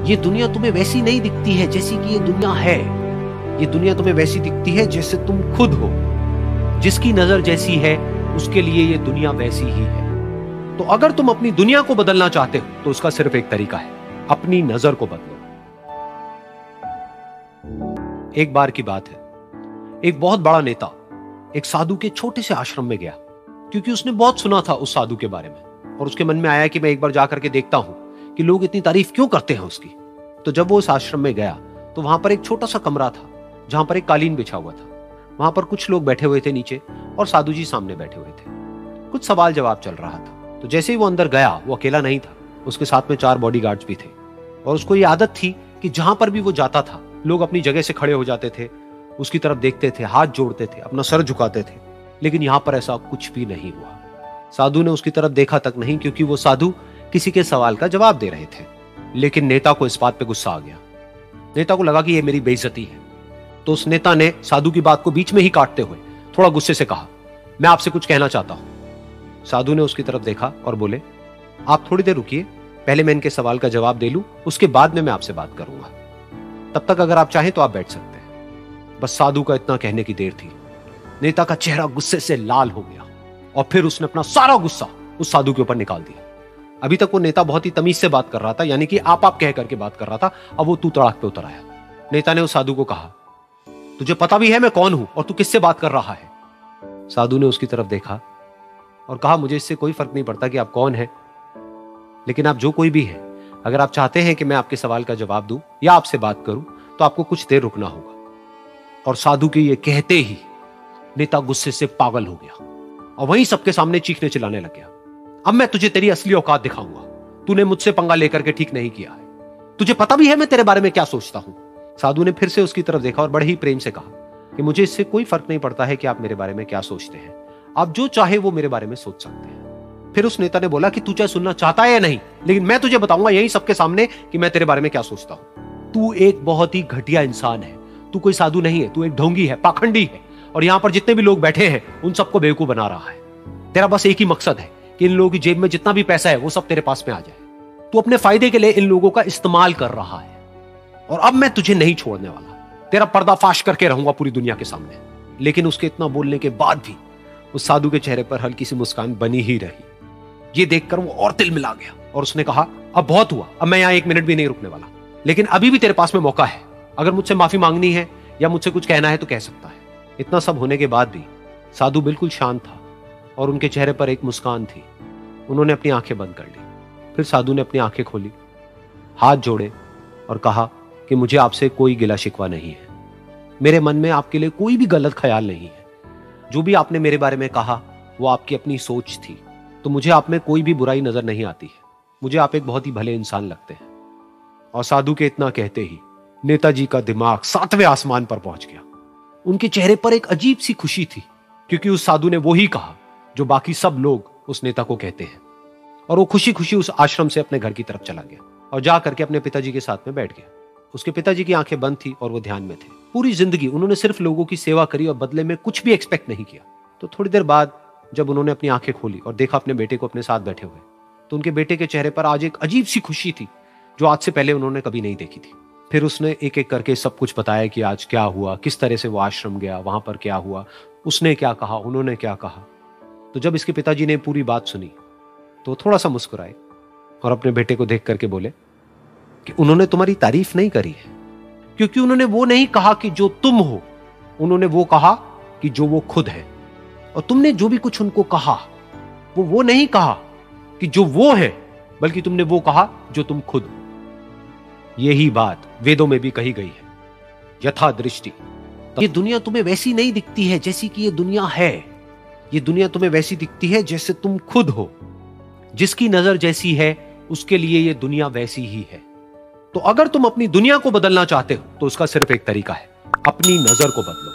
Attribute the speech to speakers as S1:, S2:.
S1: ये दुनिया तुम्हें वैसी नहीं दिखती है जैसी कि ये दुनिया है। ये दुनिया तुम्हें वैसी दिखती है जैसे तुम खुद हो। जिसकी नजर जैसी है उसके लिए ये दुनिया वैसी ही है। तो अगर तुम अपनी दुनिया को बदलना चाहते हो तो उसका सिर्फ एक तरीका है, अपनी नजर को बदलो। एक बार की बात है, एक बहुत बड़ा नेता एक साधु के छोटे से आश्रम में गया, क्योंकि उसने बहुत सुना था उस साधु के बारे में और उसके मन में आया कि मैं एक बार जाकर के देखता हूं कि लोग इतनी तारीफ क्यों करते हैं उसकी। तो जब वो उस आश्रम में गया तो वहां पर एक छोटा सा कमरा था जहां पर एक कालीन बिछा हुआ था। वहां पर कुछ लोग बैठे हुए थे नीचे और साधु जी सामने बैठे हुए थे। कुछ सवाल जवाब चल रहा था। तो जैसे ही वो अंदर गया, वो अकेला नहीं था, उसके साथ में 4 बॉडीगार्ड्स भी थे और उसको ये आदत थी कि जहां पर भी वो जाता था लोग अपनी जगह से खड़े हो जाते थे, उसकी तरफ देखते थे, हाथ जोड़ते थे, अपना सर झुकाते थे। लेकिन यहां पर ऐसा कुछ भी नहीं हुआ। साधु ने उसकी तरफ देखा तक नहीं, क्योंकि वो साधु किसी के सवाल का जवाब दे रहे थे। लेकिन नेता को इस बात पे गुस्सा आ गया। नेता को लगा कि ये मेरी बेइज्जती है। तो उस नेता ने साधु की बात को बीच में ही काटते हुए थोड़ा गुस्से से कहा, मैं आपसे कुछ कहना चाहता हूं। साधु ने उसकी तरफ देखा और बोले, आप थोड़ी देर रुकिए, पहले मैं इनके सवाल का जवाब दे लूं, उसके बाद में मैं आपसे बात करूंगा। तब तक अगर आप चाहें तो आप बैठ सकते हैं। बस साधु का इतना कहने की देर थी। नेता का चेहरा गुस्से से लाल हो गया और फिर उसने अपना सारा गुस्सा उस साधु के ऊपर निकाल दिया। अभी तक वो नेता बहुत ही तमीज से बात कर रहा था, यानी कि आप कह करके बात कर रहा था। अब वो तू तड़ाक पे उतर आया। नेता ने उस साधु को कहा, तुझे पता भी है मैं कौन हूं और तू किससे बात कर रहा है? साधु ने उसकी तरफ देखा और कहा, मुझे इससे कोई फर्क नहीं पड़ता कि आप कौन हैं, लेकिन आप जो कोई भी हैं, अगर आप चाहते हैं कि मैं आपके सवाल का जवाब दूं या आपसे बात करूं तो आपको कुछ देर रुकना होगा। और साधु के ये कहते ही नेता गुस्से से पागल हो गया और वहीं सबके सामने चीखने चिल्लाने लग गया, अब मैं तुझे तेरी असली औकात दिखाऊंगा। तूने मुझसे पंगा लेकर के ठीक नहीं किया है। तुझे पता भी है मैं तेरे बारे में क्या सोचता हूं। साधु ने फिर से उसकी तरफ देखा और बड़े ही प्रेम से कहा कि मुझे इससे कोई फर्क नहीं पड़ता है कि आप मेरे बारे में क्या सोचते हैं। आप जो चाहे वो मेरे बारे में सोच सकते हैं। फिर उस नेता ने बोला कि तू चाहे सुनना चाहता है या नहीं, लेकिन मैं तुझे बताऊंगा यही सबके सामने कि मैं तेरे बारे में क्या सोचता हूं। तू एक बहुत ही घटिया इंसान है। तू कोई साधु नहीं है, तू एक ढोंगी है, पाखंडी है और यहां पर जितने भी लोग बैठे हैं उन सबको बेवकूफ बना रहा है। तेरा बस एक ही मकसद है कि इन लोगों की जेब में जितना भी पैसा है वो सब तेरे पास में आ जाए। तू अपने फायदे के लिए इन लोगों का इस्तेमाल कर रहा है और अब मैं तुझे नहीं छोड़ने वाला। तेरा पर्दाफाश करके रहूंगा पूरी दुनिया के सामने। लेकिन उसके इतना बोलने के बाद भी उस साधु के चेहरे पर हल्की सी मुस्कान बनी ही रही। ये देखकर वो और तिल मिला गया और उसने कहा, अब बहुत हुआ, अब मैं यहां 1 मिनट भी नहीं रुकने वाला। लेकिन अभी भी तेरे पास में मौका है। अगर मुझसे माफी मांगनी है या मुझसे कुछ कहना है तो कह सकता है। इतना सब होने के बाद भी साधु बिल्कुल शांत था और उनके चेहरे पर एक मुस्कान थी। उन्होंने अपनी आंखें बंद कर ली। फिर साधु ने अपनी आंखें खोली, हाथ जोड़े और कहा कि मुझे आपसे कोई गिला शिकवा नहीं है। मेरे मन में आपके लिए कोई भी गलत ख्याल नहीं है। जो भी आपने मेरे बारे में कहा वो आपकी अपनी सोच थी, तो मुझे आप में कोई भी बुराई नजर नहीं आती है। मुझे आप एक बहुत ही भले इंसान लगते हैं। और साधु के इतना कहते ही नेताजी का दिमाग 7वें आसमान पर पहुंच गया। उनके चेहरे पर एक अजीब सी खुशी थी, क्योंकि उस साधु ने वो ही कहा जो बाकी सब लोग उस नेता को कहते हैं। और वो खुशी खुशी उस आश्रम से अपने घर की तरफ चला गया और जा करके अपने पिताजी के साथ में बैठ गया। उसके पिताजी की आंखें बंद थी और वो ध्यान में थे। पूरी जिंदगी उन्होंने सिर्फ लोगों की सेवा करी और बदले में कुछ भी एक्सपेक्ट नहीं किया। तो थोड़ी देर बाद जब उन्होंने अपनी आंखें खोली और देखा अपने बेटे को अपने साथ बैठे हुए, तो उनके बेटे के चेहरे पर आज एक अजीब सी खुशी थी जो आज से पहले उन्होंने कभी नहीं देखी थी। फिर उसने एक एक करके सब कुछ बताया कि आज क्या हुआ, किस तरह से वो आश्रम गया, वहां पर क्या हुआ, उसने क्या कहा, उन्होंने क्या कहा। तो जब इसके पिताजी ने पूरी बात सुनी तो थोड़ा सा मुस्कुराए और अपने बेटे को देख करके बोले कि उन्होंने तुम्हारी तारीफ नहीं करी है, क्योंकि उन्होंने वो नहीं कहा कि जो तुम हो, उन्होंने वो कहा कि जो वो खुद है। और तुमने जो भी कुछ उनको कहा वो नहीं कहा कि जो वो है, बल्कि तुमने वो कहा जो तुम खुद हो। यही बात वेदों में भी कही गई है, यथा दृष्टि। ये दुनिया तुम्हें वैसी नहीं दिखती है जैसी कि ये दुनिया है। ये दुनिया तुम्हें वैसी दिखती है जैसे तुम खुद हो। जिसकी नजर जैसी है उसके लिए ये दुनिया वैसी ही है। तो अगर तुम अपनी दुनिया को बदलना चाहते हो तो उसका सिर्फ एक तरीका है, अपनी नजर को बदलो।